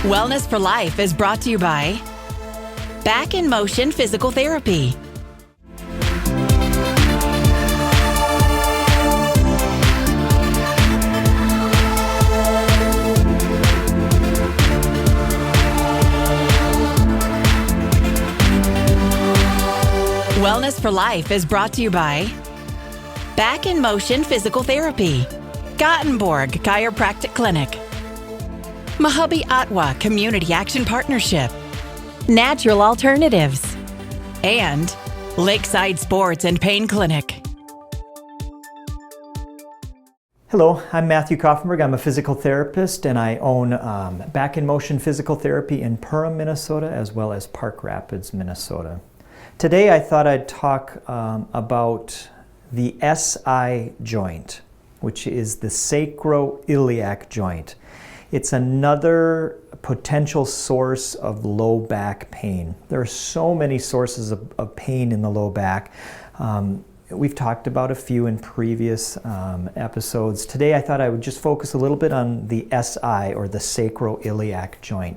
Wellness for Life is brought to you by Back in Motion Physical Therapy. Wellness for Life is brought to you by Back in Motion Physical Therapy, Gothenburg Chiropractic Clinic, Mahabi Atwa Community Action Partnership, Natural Alternatives, and Lakeside Sports and Pain Clinic. Hello, I'm Matthew Kaufenberg. I'm a physical therapist and I own Back in Motion Physical Therapy in Perham, Minnesota, as well as Park Rapids, Minnesota. Today I thought I'd talk about the SI joint, which is the sacroiliac joint. It's another potential source of low back pain. There are so many sources of pain in the low back. We've talked about a few in previous episodes. Today I thought I would just focus a little bit on the SI, or the sacroiliac joint.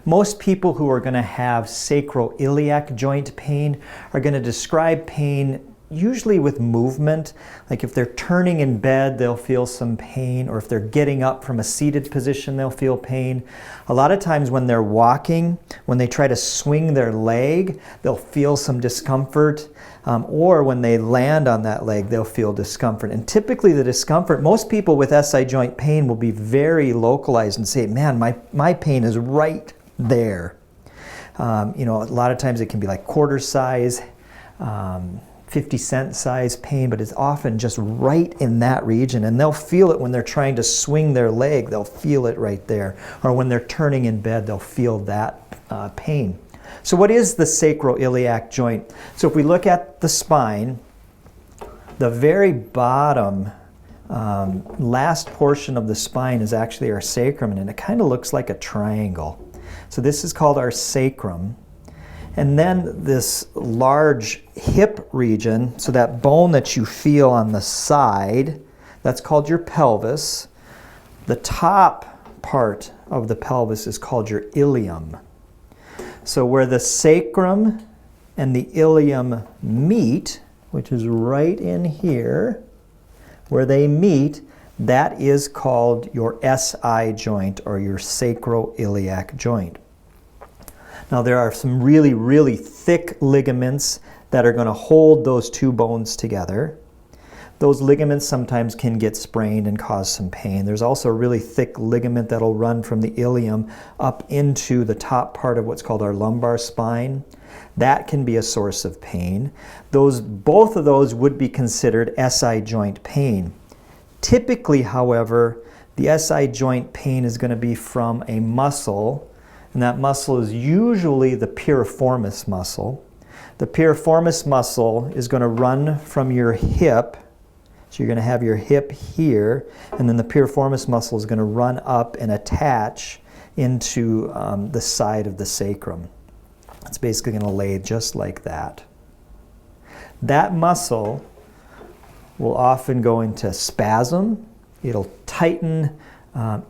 Most people who are going to have sacroiliac joint pain are going to describe pain usually with movement. Like if they're turning in bed, they'll feel some pain, or if they're getting up from a seated position, they'll feel pain. A lot of times when they're walking, when they try to swing their leg, they'll feel some discomfort, or when they land on that leg, they'll feel discomfort. And typically the discomfort, most people with SI joint pain will be very localized and say, man, my pain is right there. A lot of times it can be like quarter size, 50-cent size pain, but it's often just right in that region, and they'll feel it when they're trying to swing their leg. They'll feel it right there, or when they're turning in bed, they'll feel that pain. So what is the sacroiliac joint? So if we look at the spine, the very bottom last portion of the spine is actually our sacrum, and it kind of looks like a triangle. So this is called our sacrum. And then this large hip region, so that bone that you feel on the side, that's called your pelvis. The top part of the pelvis is called your ilium. So where the sacrum and the ilium meet, which is right in here, where they meet, that is called your SI joint, or your sacroiliac joint. Now there are some really, really thick ligaments that are going to hold those two bones together. Those ligaments sometimes can get sprained and cause some pain. There's also a really thick ligament that'll run from the ilium up into the top part of what's called our lumbar spine. That can be a source of pain. Both of those would be considered SI joint pain. Typically, however, the SI joint pain is going to be from a muscle, and that muscle is usually the piriformis muscle. The piriformis muscle is going to run from your hip. So you're going to have your hip here, and then the piriformis muscle is going to run up and attach into the side of the sacrum. It's basically going to lay just like that. That muscle will often go into spasm. It'll tighten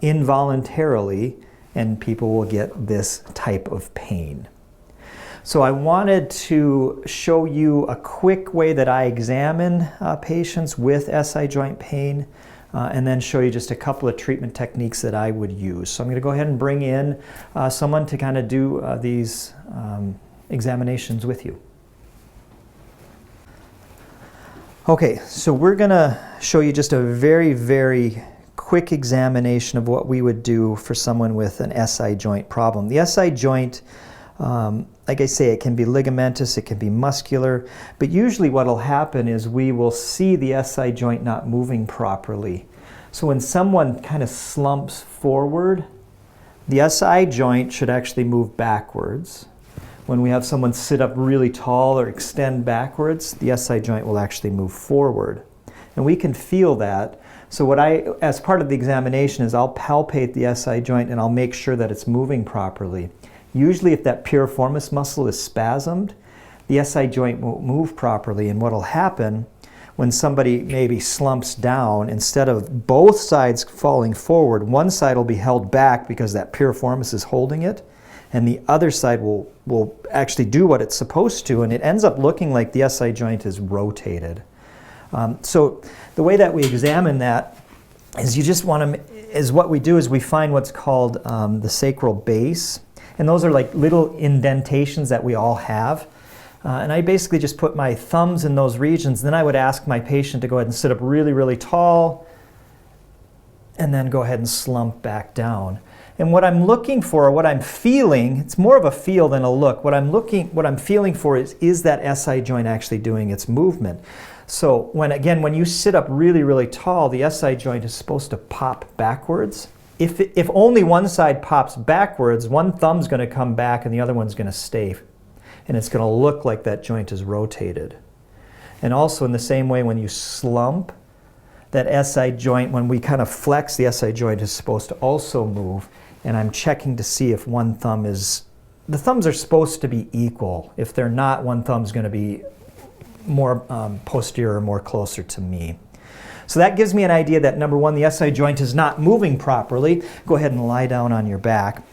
involuntarily, and people will get this type of pain. So I wanted to show you a quick way that I examine patients with SI joint pain, and then show you just a couple of treatment techniques that I would use. So I'm going to go ahead and bring in someone to kind of do these examinations with you. Okay, so we're going to show you just a very, very quick examination of what we would do for someone with an SI joint problem. The SI joint, like I say, it can be ligamentous, it can be muscular, but usually what will happen is we will see the SI joint not moving properly. So when someone kind of slumps forward, the SI joint should actually move backwards. When we have someone sit up really tall or extend backwards, the SI joint will actually move forward. And we can feel that. So what as part of the examination, is I'll palpate the SI joint and I'll make sure that it's moving properly. Usually if that piriformis muscle is spasmed, the SI joint won't move properly, and what will happen, when somebody maybe slumps down, instead of both sides falling forward, one side will be held back because that piriformis is holding it, and the other side will actually do what it's supposed to, and it ends up looking like the SI joint is rotated. So the way that we examine that is you just want to, is what we do is we find what's called the sacral base, and those are like little indentations that we all have. And I basically just put my thumbs in those regions. Then I would ask my patient to go ahead and sit up really, really tall, and then go ahead and slump back down. And what I'm looking for, what I'm feeling, it's more of a feel than a look. What I'm feeling for is that SI joint actually doing its movement. So when you sit up really, really tall, the SI joint is supposed to pop backwards. If only one side pops backwards, one thumb's going to come back and the other one's going to stay. And it's going to look like that joint is rotated. And also in the same way, when you slump, that SI joint, when we kind of flex, the SI joint is supposed to also move. And I'm checking to see if one thumb is, the thumbs are supposed to be equal. If they're not, one thumb's going to be more posterior or more closer to me. So that gives me an idea that, number one, the SI joint is not moving properly. Go ahead and lie down on your back.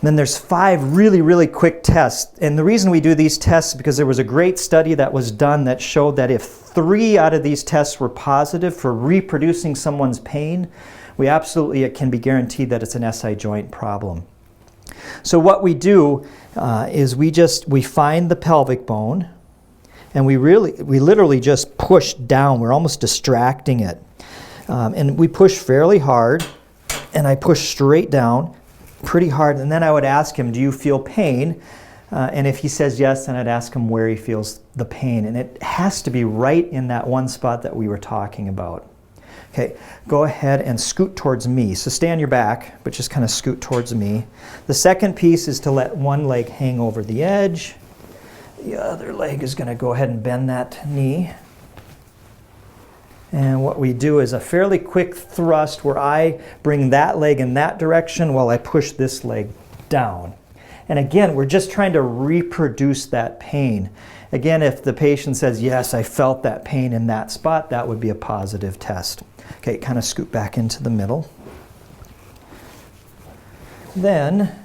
Then there's 5 really, really quick tests. And the reason we do these tests is because there was a great study that was done that showed that if 3 out of these tests were positive for reproducing someone's pain, it can be guaranteed that it's an SI joint problem. So what we do is we find the pelvic bone, and we literally just push down. We're almost distracting it. And we push fairly hard, and I push straight down pretty hard, and then I would ask him, do you feel pain? And if he says yes, then I'd ask him where he feels the pain. And it has to be right in that one spot that we were talking about. Okay, go ahead and scoot towards me. So stay on your back, but just kind of scoot towards me. The second piece is to let one leg hang over the edge. The other leg is going to go ahead and bend that knee. And what we do is a fairly quick thrust where I bring that leg in that direction while I push this leg down. And again, we're just trying to reproduce that pain. Again, if the patient says, yes, I felt that pain in that spot, that would be a positive test. Okay, kind of scoot back into the middle. Then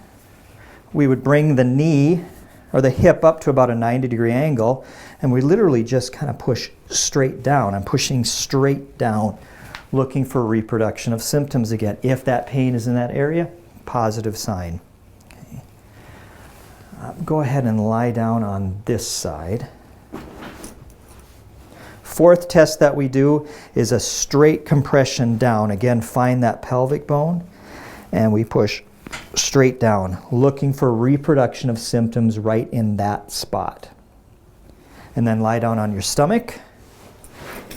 we would bring the knee or the hip up to about a 90-degree angle, and we literally just kind of push straight down. I'm pushing straight down, looking for reproduction of symptoms again. If that pain is in that area, positive sign. Okay. Go ahead and lie down on this side. Fourth test that we do is a straight compression down. Again, find that pelvic bone, and we push straight down, looking for reproduction of symptoms right in that spot. And then lie down on your stomach.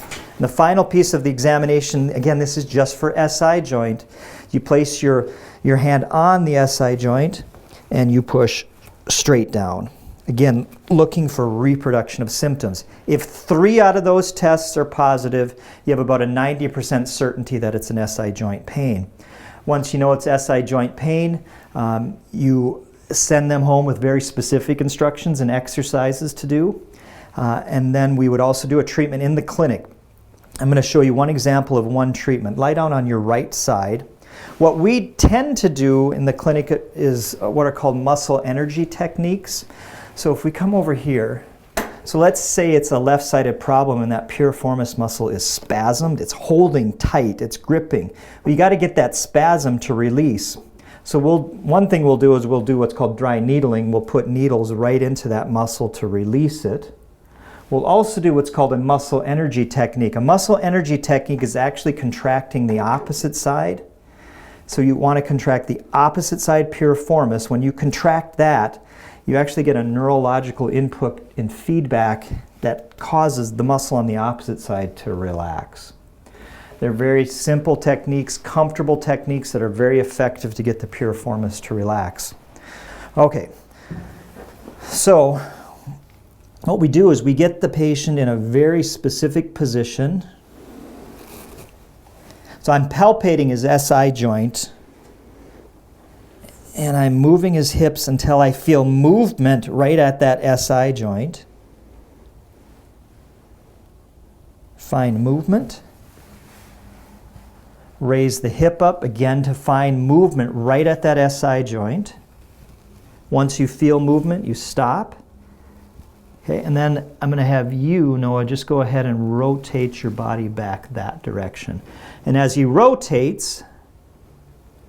And the final piece of the examination, again, this is just for SI joint. You place your hand on the SI joint and you push straight down. Again, looking for reproduction of symptoms. If 3 out of those tests are positive, you have about a 90% certainty that it's an SI joint pain. Once you know it's SI joint pain, you send them home with very specific instructions and exercises to do. And then we would also do a treatment in the clinic. I'm going to show you one example of one treatment. Lie down on your right side. What we tend to do in the clinic is what are called muscle energy techniques. So if we come over here, so let's say it's a left-sided problem and that piriformis muscle is spasmed, it's holding tight, it's gripping. Well, you got to get that spasm to release. So one thing we'll do is we'll do what's called dry needling. We'll put needles right into that muscle to release it. We'll also do what's called a muscle energy technique. A muscle energy technique is actually contracting the opposite side. So you want to contract the opposite side piriformis. When you contract that, you actually get a neurological input and feedback that causes the muscle on the opposite side to relax. They're very simple techniques, comfortable techniques that are very effective to get the piriformis to relax. Okay, so what we do is we get the patient in a very specific position. So I'm palpating his SI joint, and I'm moving his hips until I feel movement right at that SI joint. find movement. Raise the hip up again to find movement right at that SI joint. Once you feel movement, you stop. Okay, and then I'm going to have you, Noah, just go ahead and rotate your body back that direction. And as he rotates,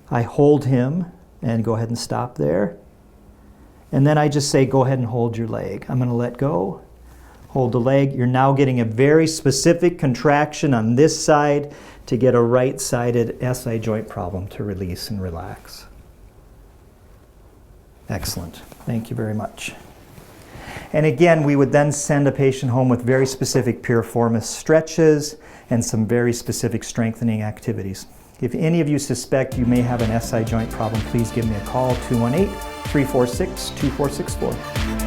I hold him and go ahead and stop there. And then I just say, go ahead and hold your leg. I'm going to let go, hold the leg. You're now getting a very specific contraction on this side to get a right-sided SI joint problem to release and relax. Excellent. Thank you very much. And again, we would then send a patient home with very specific piriformis stretches and some very specific strengthening activities. If any of you suspect you may have an SI joint problem, please give me a call, 218-346-2464.